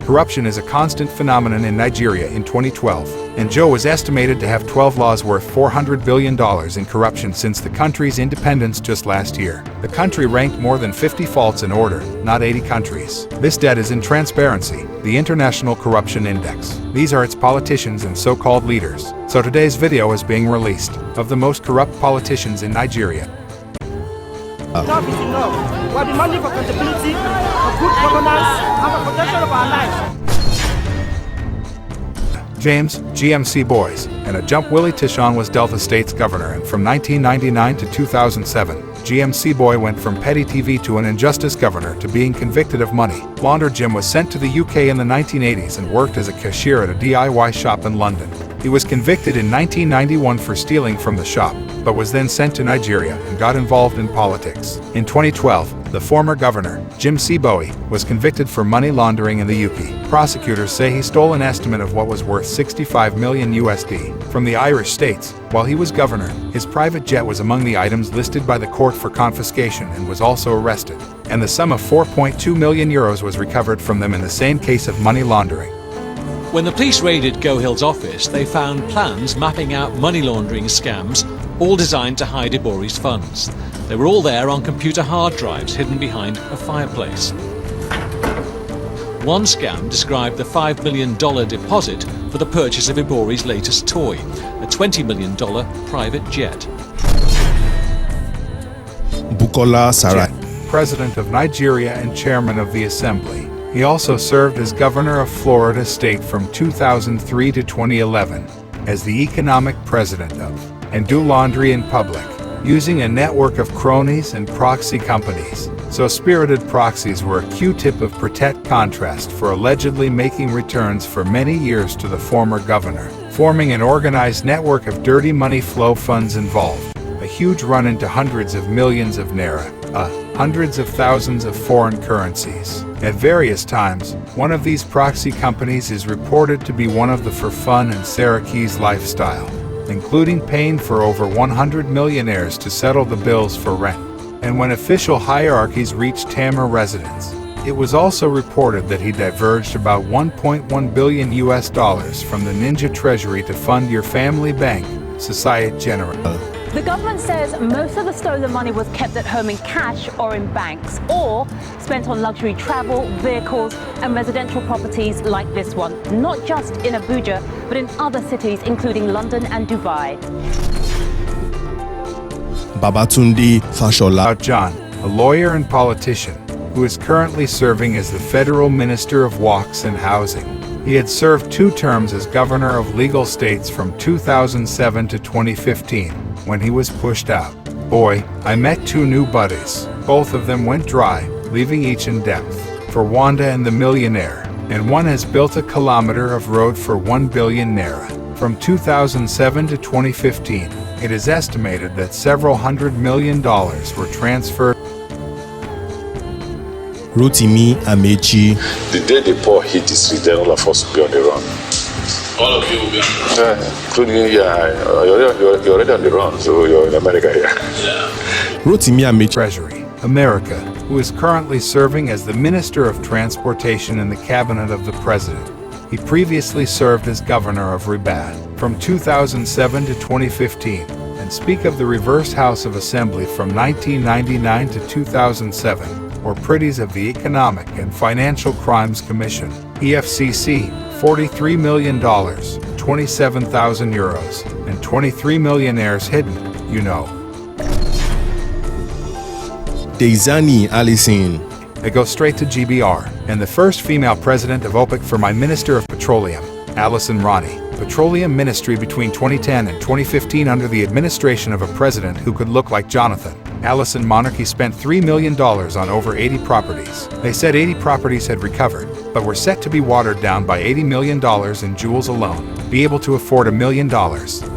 Corruption is a constant phenomenon in Nigeria in 2012, and Joe was estimated to have 12 laws worth $400 billion in corruption since the country's independence just last year. The country ranked more than 50 faults in order, not 80 countries. This debt is in Transparency, the International Corruption Index. These are its politicians and so-called leaders. So today's video is being released of the most corrupt politicians in Nigeria. Enough is enough. We are demanding for accountability, for good governance, and for protection of our lives. James, GMC Boys, and a jump Willie Tishon was Delta State's governor, and from 1999 to 2007, GMC Boy went from petty TV to an injustice governor to being convicted of money laundered. Jim was sent to the UK in the 1980s and worked as a cashier at a DIY shop in London. He was convicted in 1991 for stealing from the shop, but was then sent to Nigeria and got involved in politics. In 2012, the former governor, Jim C. Bowie, was convicted for money laundering in the UK. Prosecutors say he stole an estimate of what was worth $65 million USD from the Irish states. While he was governor, his private jet was among the items listed by the court for confiscation and was also arrested, and the sum of €4.2 million was recovered from them in the same case of money laundering. When the police raided Gohill's office, they found plans mapping out money laundering scams, all designed to hide Ibori's funds. They were all there on computer hard drives hidden behind a fireplace. One scam described the $5 million deposit for the purchase of Ibori's latest toy, a $20 million private jet. Bukola Saraki, President of Nigeria and Chairman of the Assembly. He also served as governor of Florida State from 2003 to 2011 as the economic president of and do laundry in public, using a network of cronies and proxy companies. So spirited proxies were a Q-tip of protect contrast for allegedly making returns for many years to the former governor, forming an organized network of dirty money flow funds involved. A huge run into hundreds of millions of naira, hundreds of thousands of foreign currencies. At various times, one of these proxy companies is reported to be one of the for fun and Saraki's lifestyle, including paying for over 100 millionaires to settle the bills for rent. And when official hierarchies reached Tamar residence, it was also reported that he diverged about $1.1 billion from the Ninja Treasury to fund your family bank, Societe Generale. The government says most of the stolen money was kept at home in cash or in banks, or spent on luxury travel, vehicles, and residential properties like this one, not just in Abuja, but in other cities, including London and Dubai. Babatunde Fashola, John, a lawyer and politician, who is currently serving as the Federal Minister of Walks and Housing. He had served 2 terms as governor of legal states from 2007 to 2015, when he was pushed out. Boy, I met 2 new buddies. Both of them went dry, leaving each in debt for Wanda and the Millionaire, and one has built a kilometer of road for 1 billion naira. From 2007 to 2015, it is estimated that several $100 million were transferred. Rotimi Amechi. The day the poor hit the street, then all of us will be on the run. All of you will be on the run? Including, you're already on the run, so you're in America here. Yeah. Rotimi Amechi. Treasury, America, who is currently serving as the Minister of Transportation in the cabinet of the President. He previously served as governor of Ribad from 2007 to 2015, and Speaker of the Reverse House of Assembly from 1999 to 2007. Or pretties of the Economic and Financial Crimes Commission, EFCC, $43 million, 27,000 euros, and 23 millionaires hidden, you know. Deizani Alison. I go straight to GBR, and the first female president of OPEC for my Minister of Petroleum, Alison Ronnie. Petroleum Ministry between 2010 and 2015 under the administration of a president who could look like Jonathan. Allison Monarchy spent $3 million on over 80 properties. They said 80 properties had recovered, but were set to be watered down by $80 million in jewels alone. Be able to afford $1 million.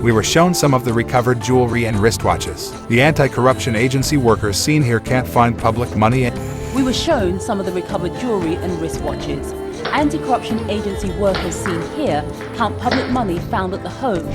We were shown some of the recovered jewelry and wristwatches. The anti-corruption agency workers seen here can't find public money. We were shown some of the recovered jewelry and wristwatches. Anti-corruption agency workers seen here count public money found at the home.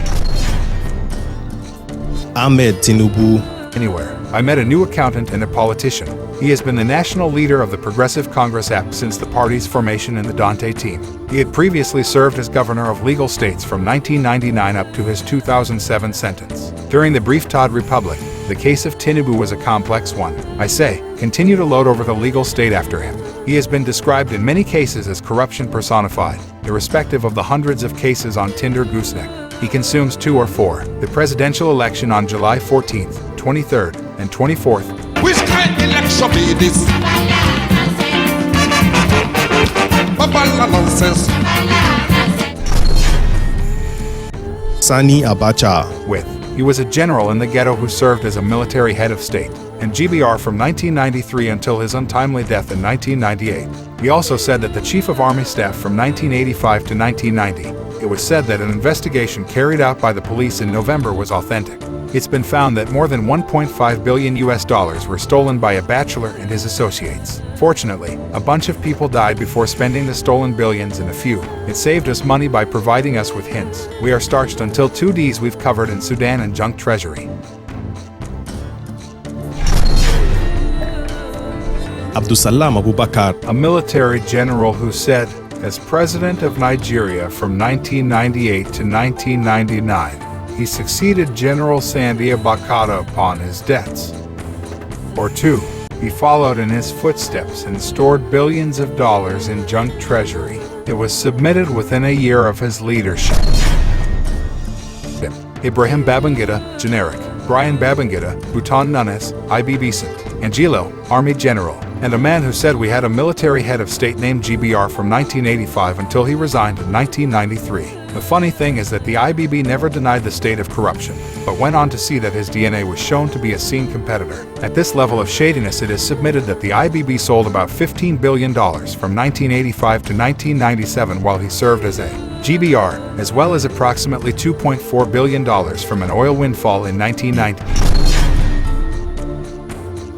Ahmed Tinubu. Anywhere. I met a new accountant and a politician. He has been the national leader of the Progressive Congress Act since the party's formation in the Dante team. He had previously served as governor of legal states from 1999 up to his 2007 sentence. During the brief Todd Republic, the case of Tinubu was a complex one. I say, continue to load over the legal state after him. He has been described in many cases as corruption personified, irrespective of the hundreds of cases on Tinder gooseneck he consumes 2 or 4. The presidential election on July 14th, 23rd, and 24th. Which kind of election be this? Babala nonsense. Sani Abacha. He was a general in the ghetto who served as a military head of state and GBR from 1993 until his untimely death in 1998. He also said that the Chief of Army Staff from 1985 to 1990. It was said that an investigation carried out by the police in November was authentic. It's been found that more than $1.5 billion were stolen by a bachelor and his associates. Fortunately, a bunch of people died before spending the stolen billions in a few. It saved us money by providing us with hints. We are starched until 2 Ds we've covered in Sudan and junk treasury. Abdusalam Abubakar. A military general who said, as president of Nigeria from 1998 to 1999, he succeeded General Sani Abacha upon his debts. Or 2, he followed in his footsteps and stored billions of dollars in junk treasury. It was submitted within a year of his leadership. Ibrahim Babangida, generic. Brian Babangida, Bhutan Nunes, IBB St. Angelo, Army General, and a man who said we had a military head of state named GBR from 1985 until he resigned in 1993. The funny thing is that the IBB never denied the state of corruption, but went on to see that his DNA was shown to be a seen competitor. At this level of shadiness, it is submitted that the IBB sold about $15 billion from 1985 to 1997 while he served as a GBR, as well as approximately $2.4 billion from an oil windfall in 1990.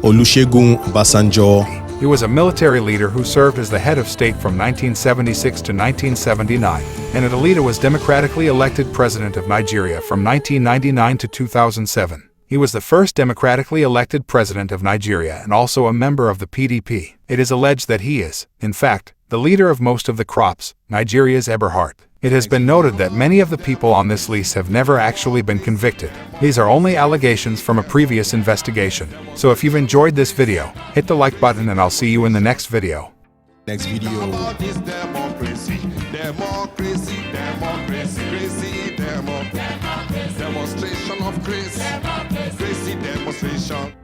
Olusegun Obasanjo. He was a military leader who served as the head of state from 1976 to 1979, and Adelita was democratically elected president of Nigeria from 1999 to 2007. He was the first democratically elected president of Nigeria and also a member of the PDP. It is alleged that he is, in fact, the leader of most of the crops, Nigeria's Eberhard. It has been noted that many of the people on this list have never actually been convicted. These are only allegations from a previous investigation. So if you've enjoyed this video, hit the like button and I'll see you in the next video. Democracy, demonstration of grace, crazy demonstration.